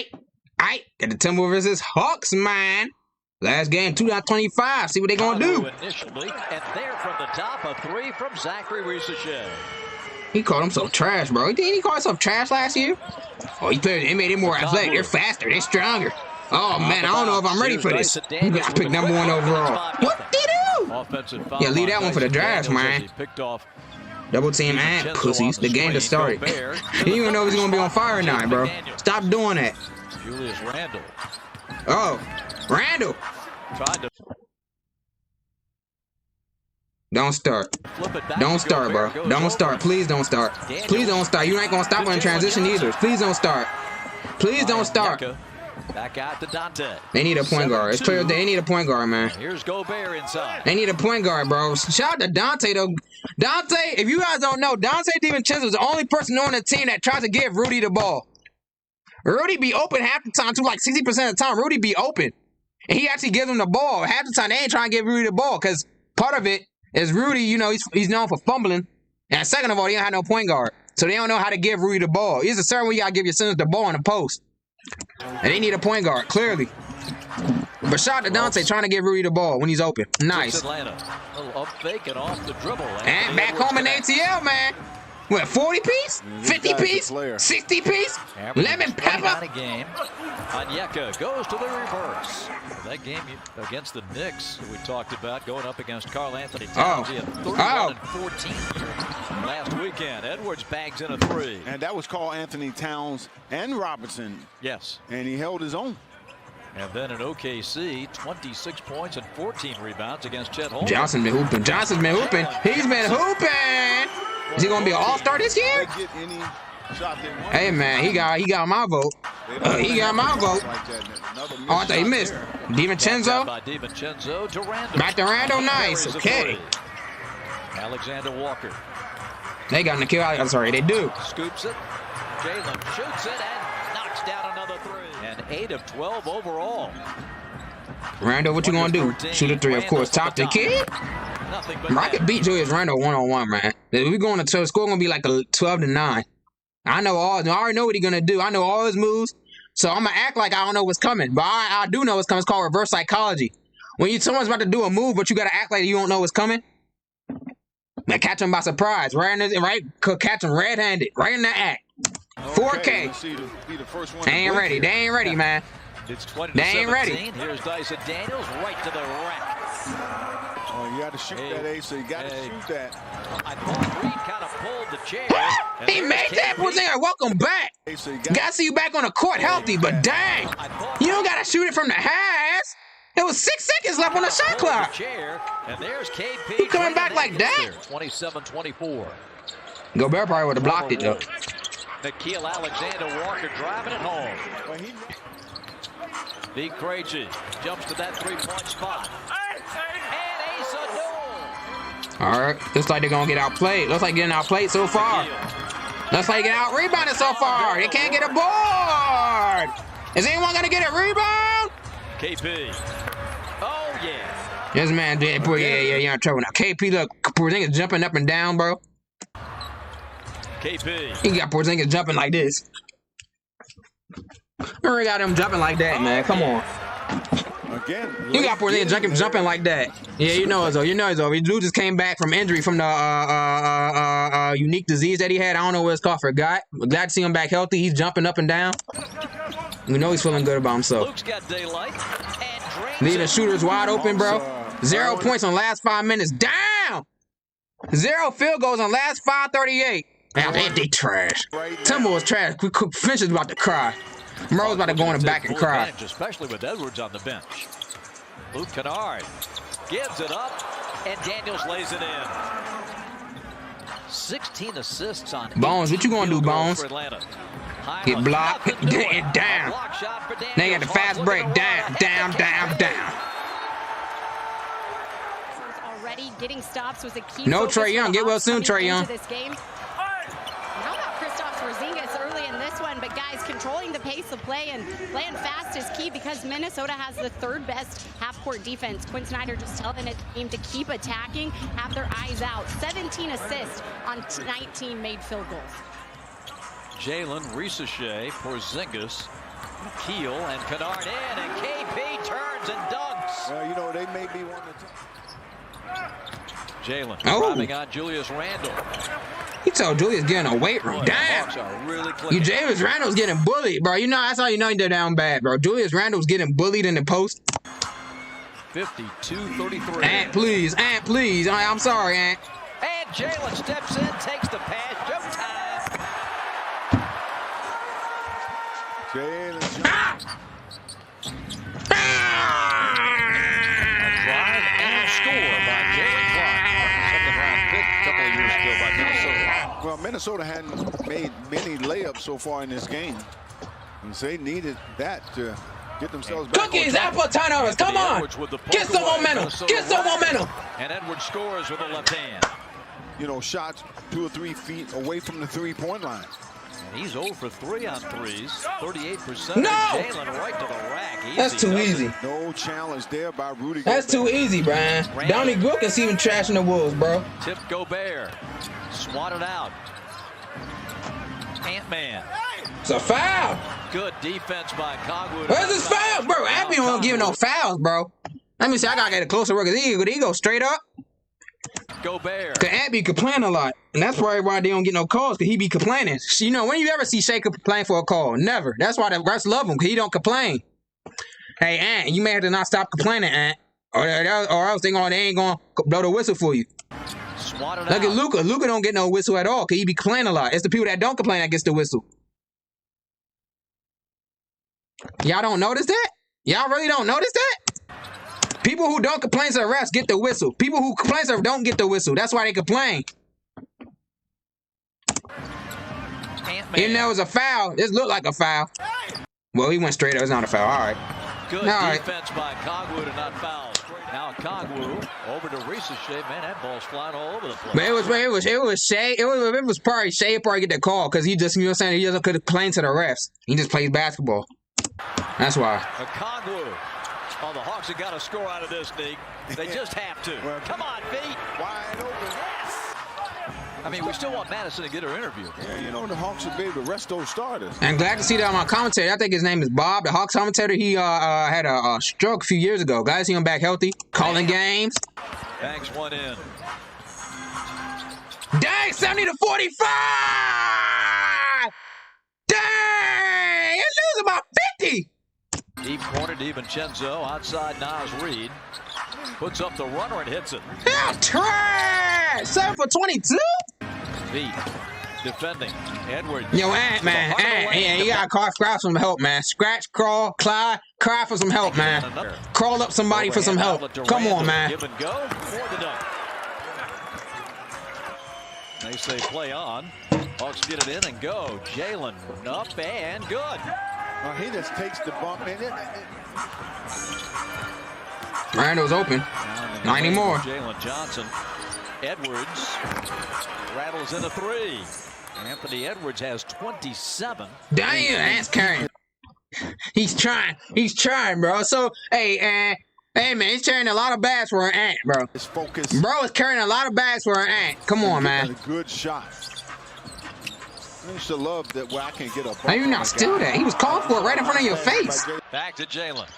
Got the Timberwolves versus Hawks, man. Last game, 2-25. See what they gonna do. Initially, and there from the top, a three from Zachary Risachet. He called himself trash, bro. Didn't he call himself trash last year? Oh, he made it more athletic. They're faster. They're stronger. Oh, man, I don't know if I'm ready for this. I picked number 1 overall. What did he do? Yeah, leave that one for the draft, man. Double team and pussies. The game just started. He didn't even know he was going to be on fire or not, bro. Stop doing that. Julius Randle. Oh, Randle. Don't start. Don't start, bro. Don't start. Please don't start. Please don't start. You ain't going to stop on transition either. Please don't start. Please don't start. Back out to Dante. They need a point guard. It's clear they need a point guard, man. Here's Gobert inside. They need a point guard, bro. Shout out to Dante, though. Dante, if you guys don't know, Dante DiVincenzo is the only person on the team that tries to give Rudy the ball. Rudy be open half the time, too. Like 60% of the time, Rudy be open. And he actually gives him the ball. Half the time, they ain't trying to give Rudy the ball because part of it is Rudy, you know, he's known for fumbling. And second of all, he don't have no point guard. So they don't know how to give Rudy the ball. There's a certain way you got to give your centers the ball in the post. And they need a point guard, clearly. But shout out to Dante trying to give Rudy the ball when he's open. Nice. Atlanta. A little up fake and off the dribble. And back home in ATL, man. What, 40 piece? 50 piece? 60 piece? Lemon pepper? Game. Onyeka goes to the reverse. That game against the Knicks we talked about going up against Karl Anthony Towns. He had 31 and 14 last weekend. Edwards bags in a three. And that was Karl Anthony Towns and Robinson. Yes. And he held his own. And then in OKC, 26 points and 14 rebounds against Chet Holmgren. Johnson been hooping. Johnson's been hooping. He's been hooping. Is he gonna be an all-star this year? Hey man, he got my vote. He got my vote. Oh, I thought he missed. DiVincenzo. Back to Randle. Nice. Okay. Alexander Walker. They got Nikhil. I'm sorry, they do. Scoops it. Jalen shoots it and knocks down another three. And 8 of 12 overall. Randle, what you gonna do? Shoot a three, of course. Top the kid. I could beat Julius Randle one-on-one, man. If we going to score, gonna be like a 12-9. I already know what he's gonna do. I know all his moves, so I'm gonna act like I don't know what's coming. But I do know what's coming. It's called reverse psychology. When someone's about to do a move, but you gotta act like you don't know what's coming. Man, catch him by surprise, right? Catch him red-handed, right in the act. 4K. They ain't ready. They ain't ready, man. It's 20 they ain't ready. Here's Dyson Daniels right to the rack. Oh, you got to shoot that, Ace. So you got to shoot that. I thought Reed kind of pulled the chair. He made that, Porzingis. Welcome back. Got to see you back on the court healthy, but dang, you don't got to shoot it from the halves. There was 6 seconds left on the shot clock. And there's KP. You coming back like that? 27-24. Gobert probably would have blocked it though. Nikhil Alexander Walker driving it home. Big Krejci jumps to that three-point spot. And Asa Noel. All right, looks like they're gonna get outplayed. Looks like getting outplayed so far. Looks like getting out-rebounded so far. They can't get a board. Is anyone gonna get a rebound? KP. Oh yeah. This man did. Yeah, you're in trouble now. KP, look, Porzingis jumping up and down, bro. KP. He got Porzingis jumping like this. We got him jumping like that, man. Come on. Again, you got Porzingis jumping like that. Yeah, you know it's over. You know it's over. Dude just came back from injury from the unique disease that he had. I don't know what it's called. Forgot. Glad to see him back healthy. He's jumping up and down. We know he's feeling good about himself. Luke's got daylight. Leaving the shooters wide open, bro. 0 points on last 5 minutes. Down. 0 field goals on last 5:38. Now they trash. Timberwolves trash. Finch is about to cry. Monroe's about to go in the back and cry. Bench, especially with Edwards on the bench. Luke Kennard gives it up, and Daniels lays it in. 16 assists on Bones. What you gonna do, Bones? Get blocked and down. Now you got the fast break. Down. Already getting stops was a key. No Trae Young. Get well soon, Trae Young. Early in this one, but guys, controlling the pace of play and playing fast is key because Minnesota has the 3rd best half-court defense. Quinn Snyder just telling his team to keep attacking, have their eyes out. 17 assists on 19 made field goals. Jalen, Risachet, Porzingis, Keel and Kennard in, and KP turns and dunks. Well, you know, they may be one to Jalen driving on Julius Randle. He told Julius getting a weight room. Damn. Really Julius Randle's getting bullied, bro. You know, that's how you know you're down bad, bro. Julius Randle's getting bullied in the post. 52-33. Ant, please. Ant, please. I'm sorry, Ant. And Jalen steps in, takes the pass. Showtime. Jalen. A drive and score by Jalen Clark. Second round pick a couple of years ago by Minnesota. Well, Minnesota hadn't made many layups so far in this game. And so they needed that to get themselves back. Cookies, apple turnovers, come on! Get some momentum! Get some momentum! And Edwards scores with the left hand. You know, shots 2 or 3 feet away from the three-point line. And he's 0 for 3 on threes. 38%. No! Jalen right to the rack. That's too easy. No challenge there by Rudy. That's too easy, Brian. Donnie Brookins even trashing the Wolves, bro. Tip Gobert. Swatted out. Ant-Man. It's a foul. Good defense by Cogwood. Where's his foul, bro? Abby won't give no fouls, bro. Let me see. I gotta get a closer look. He go straight up. Gobert. Cause Abby complain a lot, and that's why they don't get no calls. Cause he be complaining. You know, when you ever see Shea complain for a call? Never. That's why the refs love him. Cause he don't complain. Hey, Ant, you may have to not stop complaining, Ant, or else they ain't gonna blow the whistle for you. Swatted Look out. at Luka. Luka don't get no whistle at all. Cause he be complaining a lot. It's the people that don't complain that gets the whistle. Y'all don't notice that? Y'all really don't notice that? People who don't complain to the refs get the whistle. People who complain to the refs don't get the whistle. That's why they complain. Even though it was a foul, this looked like a foul. Well, he went straight up. It's not a foul. All right. Good defense by Cogwood and not foul. Now Cogwood over to Shea. Man, that ball's flying all over the place. But it was Shea. It was probably Shea probably get the call because he just, you know what I'm saying, he doesn't complain to the refs. He just plays basketball. That's why. Cogwood. Oh, the Hawks have got to score out of this, Nick. They just have to. Come on, feet. Wide open. Yes. I mean, we still want Madison to get her interview. Yeah, you know, the Hawks should be able to rest those starters. I'm glad to see that on my commentator. I think his name is Bob, the Hawks commentator. He had a stroke a few years ago. Glad to see him back healthy. Calling games. Banks one in. Dang, 70-45! Dang! It's losing by 50! Deep corner to DiVincenzo. Outside Nas Reed. Puts up the runner and hits it. Yeah, trash! 7 for 22? Feet. Defending. Edwards. Yo, Ant, man. Ant, yeah, you gotta cry for some help, man. Scratch, crawl, cry for some help, man. Crawl up somebody for some help. Come on, man. Give and go for the dunk. They say play on. Hawks get it in and go. Jalen up and good. He just takes the bump in it. Randall's open. Not anymore. Jalen Johnson. Edwards rattles in a three. Anthony Edwards has 27. Damn, Ant's carrying. He's trying, bro. So, hey, man, he's carrying a lot of bags for an Ant, bro. His focus. Bro is carrying a lot of bags for an Ant. Come on, man. A good shot. I used to love that where I can get a. How you not steal that? He was called for it right in front of your face. Back to Jalen.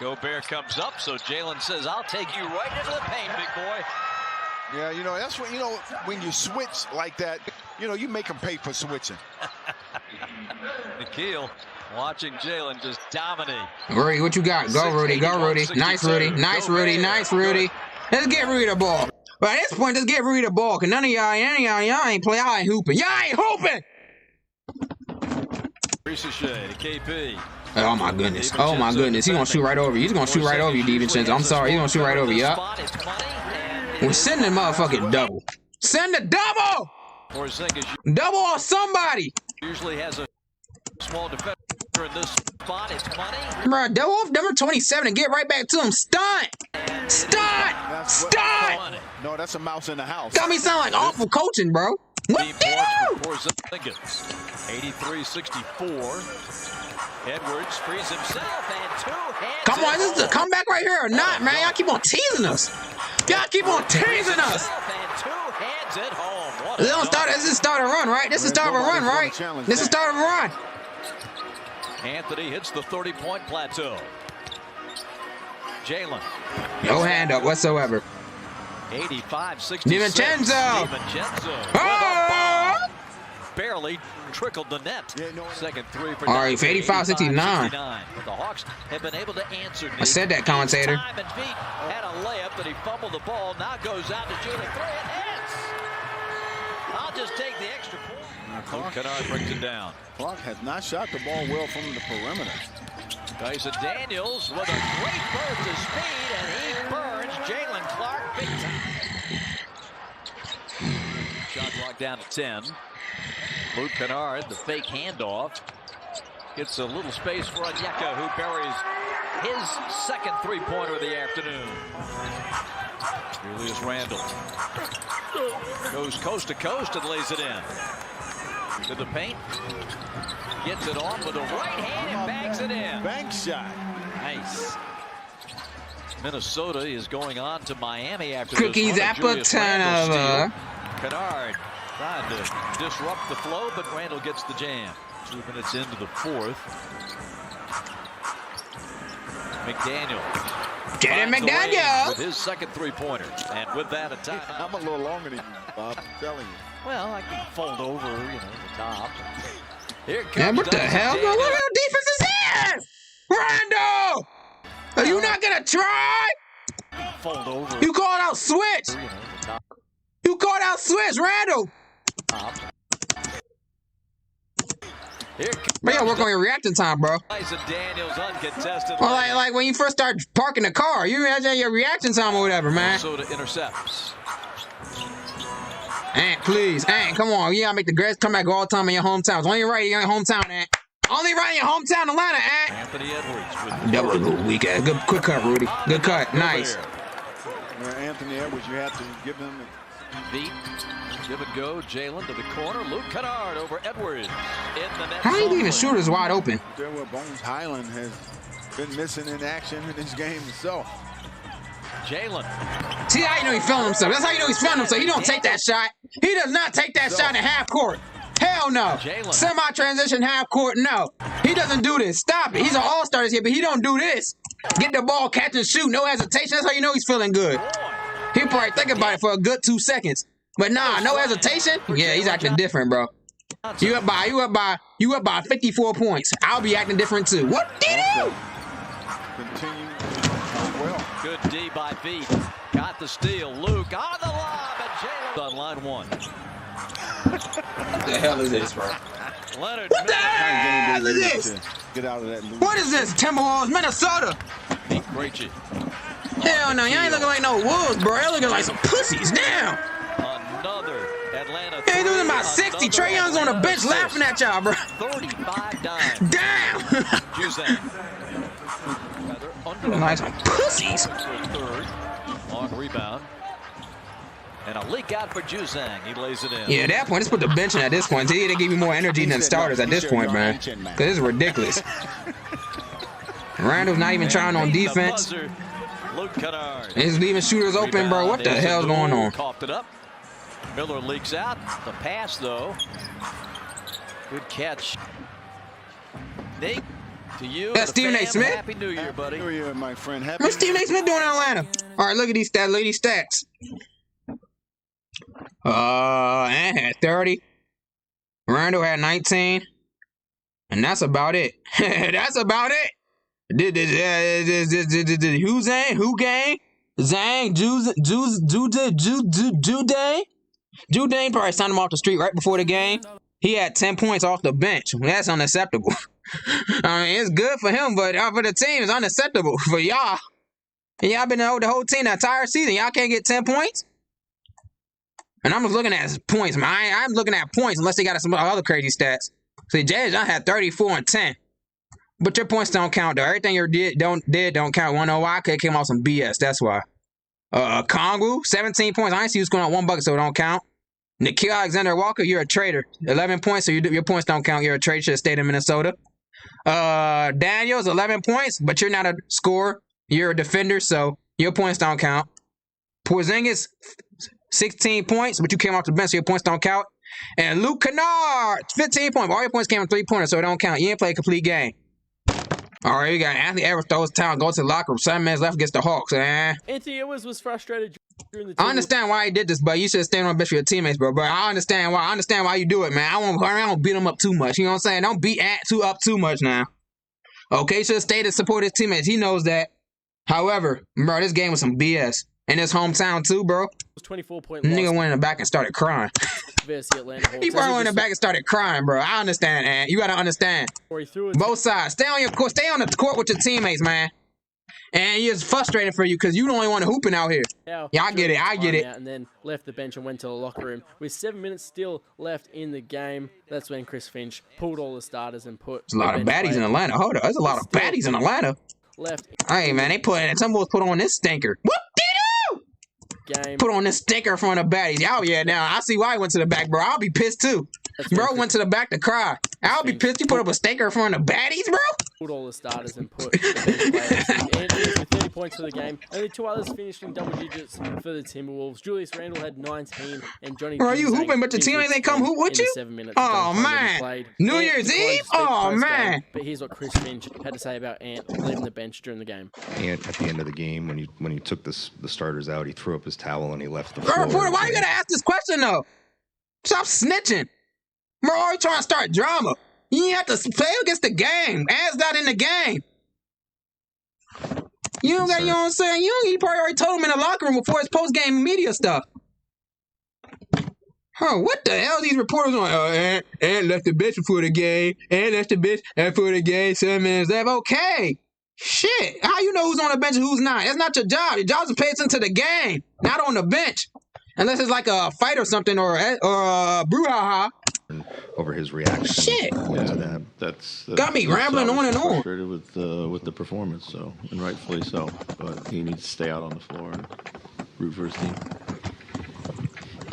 Gobert comes up, so Jalen says, "I'll take you right into the paint, big boy." Yeah, you know, that's what, you know, when you switch like that, you know, you make them pay for switching. Nikhil watching Jalen just dominate. Rudy, what you got? Go, Rudy. Go, Rudy. Nice, Rudy. Nice, Rudy. Nice, Rudy. Let's get Rudy the ball. But at this point, let's get Rudy the ball, because none of y'all ain't play. Y'all ain't hooping. Y'all ain't hooping! Shea to KP. Oh, my goodness. Oh, my goodness. He's going to shoot right over you. He's going to shoot right over you, DiVincenzo. I'm sorry. He's going to shoot right over you. We're sending the motherfucking double. Send the double! Double on somebody! Usually has a small defender in this spot. It's money. Bro, double off number 27 and get right back to him. Stunt! Stunt! Stunt! No, that's a mouse in the house. Got me sound like awful coaching, bro. What did you do? 83-64. Edwards frees himself and two-hands. Come on, is this a comeback right here or not, man? Y'all keep on teasing us. Y'all keep on teasing us. This is start a run, right? This is start of a run, right? This is start of a run. Anthony hits the 30-point plateau. Jalen. No hand up whatsoever. 85-66. DiVincenzo. DiVincenzo. Oh! Barely trickled the net. Second three for All right, 85-69. But the Hawks have been able to answer. I said that, commentator. Time and feet had a layup that he fumbled the ball. Now goes out to shoot a three and hits. I'll just take the extra point. Luke Kennard brings it down. Clark has not shot the ball well from the perimeter. Tyson Daniels with a great burst of speed, and he burns Jalen Clark big time. Shot clock down to 10. Luke Kennard, the fake handoff. Gets a little space for Onyeka, who buries his second three-pointer of the afternoon. Julius Randle goes coast to coast and lays it in. To the paint. Gets it on with the right hand and bangs it in. Bank shot. Nice. Minnesota is going on to Miami after Cookies, this. apple, turnover. Kennard trying to disrupt the flow, but Randall gets the jam. 2 minutes into the fourth. McDaniel. Jaden McDaniel. With his second three-pointer. And with that, a time. I'm a little longer than you, Bob. I'm telling you. Well, I can fold over, the top. Here comes Man, what the hell? What kind of defense is this? Randall! Are you not gonna try? Fold over. You called out switch. You called out switch, Randall. Bro, you gotta work on your reaction time, bro. Daniels uncontested. Well, like when you first start parking the car, you imagine your reaction time or whatever, man. Minnesota intercepts. Ant, please, Ant, come on. You gotta make the greatest comeback of all time in your hometown. It's only right in your hometown, Ant. Only right in your hometown, Atlanta, Ant. Anthony Edwards. That was a little weak ass. Good, quick cut, Rudy. Good cut, nice. Anthony Edwards, you have to give him beat. Give and go. Jalen to the corner. Luke Kennard over Edwards in the net. How you leaving shooters wide open? there where Bones Highland has been missing in action in this game itself. Jalen. See how you know he's feeling himself. That's how you know he's feeling himself. He don't take that shot. He does not take that shot in half court. Hell no. Semi-transition half court, no. He doesn't do this. Stop it. He's an all-star this year, but he don't do this. Get the ball, catch and shoot, no hesitation. That's how you know he's feeling good. He'll probably think about it for a good 2 seconds. But nah, no hesitation. Yeah, he's acting different, bro. You up by 54 points. I'll be acting different too. What did you do? Continue well. Good D by Pete. Got the steal. Luke on the lob, and Jalen on line one. What the hell is this, bro? Leonard. What the hell is this? Get out of that. What is this? Timberwolves, Minnesota. Pete Krejci. Hell no, you ain't looking like no wolves, bro. You're looking like some pussies. Damn. Another Atlanta. Hey, losing by 60. Trae Young's on the bench laughing at y'all, bro. 35 dimes. Damn. Juzang. Looking like some pussies. Third. Long rebound. And a leak out for Juzang. He lays it in. Yeah, at that point, let's put the bench in at this point. They give you more energy than starters at this point, man. Because this is ridiculous. Randall's not even trying on defense. Luke Kennard. He's leaving shooters open, bro. What the hell's going on? Coughed it up. Miller leaks out. The pass, though. Good catch. Nate, to you. That's Stephen A. Smith. Happy New Year, buddy. New Year, my friend. Happy What's Stephen A. Smith doing in Atlanta? All right, look at these stats. Look at these stats. Ant had 30. Randall had 19. And that's about it. That's about it. Who Zang? Who gang? Zang? Jude probably signed him off the street right before the game. He had 10 points off the bench. That's unacceptable. I mean, it's good for him, but for the team, it's unacceptable. For y'all. And y'all been the whole team the entire season. Y'all can't get 10 points? And I'm just looking at points, man. I'm looking at points unless they got some other crazy stats. See, Jay John had 34 and 10. But your points don't count, though. Everything you did don't count. Wanna know why? Because it came off some BS. That's why. Kongu, 17 points. I ain't see you scoring on 1 bucket, so it don't count. Nikhil Alexander-Walker, you're a traitor. 11 points, so your points don't count. You're a traitor. Should have stayed in Minnesota. Daniels, 11 points, but you're not a scorer. You're a defender, so your points don't count. Porzingis, 16 points, but you came off the bench, so your points don't count. And Luke Kennard, 15 points. All your points came from 3-pointers, so it don't count. You didn't play a complete game. All right, you got Anthony Edwards throws talent, goes to the locker room. 7 minutes left against the Hawks. Anthony Edwards was frustrated during the. I understand why he did this, but you should stay on the bench for your teammates, bro. But I understand why. I understand why you do it, man. I don't beat him up too much. You know what I'm saying? Don't beat Ant up too much now. Okay, he should stay to support his teammates. He knows that. However, bro, this game was some BS. In his hometown too, bro. 24-point nigga went in the back and started crying. He probably went in the back and started crying, bro. I understand, Ant. You gotta understand. Both sides. Stay on your court. Stay on the court with your teammates, man. And he is frustrated for you because you the only one hooping out here. Yeah, I get it. I get it. And then left the bench and went to the locker room. With 7 minutes still left in the game, that's when Chris Finch pulled all the starters and put. There's a lot of baddies in Atlanta. Hold on. There's a lot of baddies in Atlanta. Left. Hey, man, some boys put on this stinker. Game. Put on this stinker in front of baddies. Oh, yeah, now I see why he went to the back, bro. I'll be pissed, too. Bro went to the back to cry. I'll be pissed. You put up a stinker in front of baddies, bro? Put all the starters and put the bench players. Andrews with 30 points for the game. Only 2 others finished in double digits for the Timberwolves. Julius Randle had 19 and Johnny. Bro, you hooping, but your teammates ain't come hoop with you? 7 minutes. Oh, man. New Year's Eve? Oh, man. But here's what Chris Finch had to say about Ant leaving the bench during the game. Ant, at the end of the game, when he took the starters out, he threw up his towel and he left the floor. Reporter, why you gotta ask this question, though? Stop snitching. Bro, already trying to start drama. You ain't have to play against the game. Ant's not in the game. You don't got, you know what I'm saying? He probably already told him in the locker room before his post-game media stuff. Huh, what the hell these reporters on? Ant left the bench before the game. Ant left the bench after the game. 7 minutes left. Okay. Shit. How you know who's on the bench and who's not? That's not your job. Your job is to pay attention to the game, not on the bench. Unless it's like a fight or something or a brouhaha. Over his reaction. Shit. Yeah, that's got me rambling on and on. Frustrated with the performance, so, and rightfully so. But he needs to stay out on the floor and root for his team.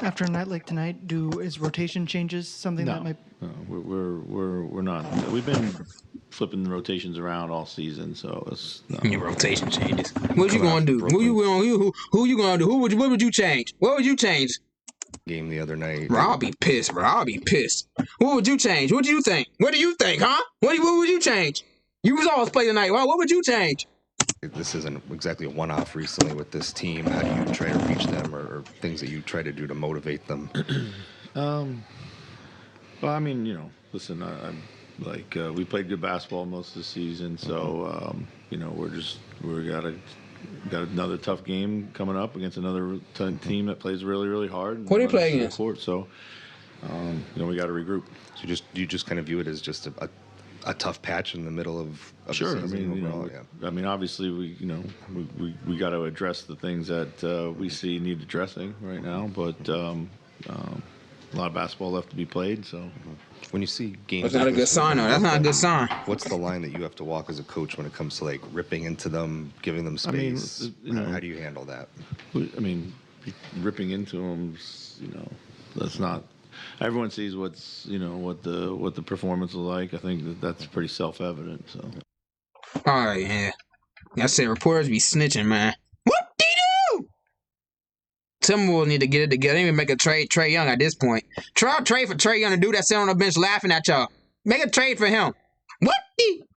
After a night like tonight, is rotation changes something that might? No, we're not. We've been flipping the rotations around all season, so it's your rotation changes. What you gonna do? Who you gonna do? What would you change? What would you change? Game the other night. Bro, I'll be pissed, bro. I'll be pissed. What would you change? What do you think? What do you think, huh? What would you change? You was always play tonight. Well, what would you change? This isn't exactly a one-off recently with this team. How do you try to reach them or things that you try to do to motivate them? Well, I mean, you know, listen, I'm like we played good basketball most of the season, so you know, we got another tough game coming up against another team that plays really, really hard. What do you play against? So, you know, we got to regroup. So you just kind of view it as just a tough patch in the middle of sure. The season. I mean, overall, I mean, obviously, we got to address the things that we see need addressing right now, but a lot of basketball left to be played. So, when you see games, that's not a good sign, though. That's not a good sign. What's the line that you have to walk as a coach when it comes to like ripping into them, giving them space? I mean, how do you handle that? I mean, ripping into them, you know, that's not. Everyone sees what's, you know, what the performance is like. I think that's pretty self-evident. So. All right, yeah. I said reporters be snitching, man. What do you do? Timberwolves need to get it together. They even make a trade Trae Young at this point. Try a trade for Trae Young, the dude that's sitting on the bench laughing at y'all. Make a trade for him. What the?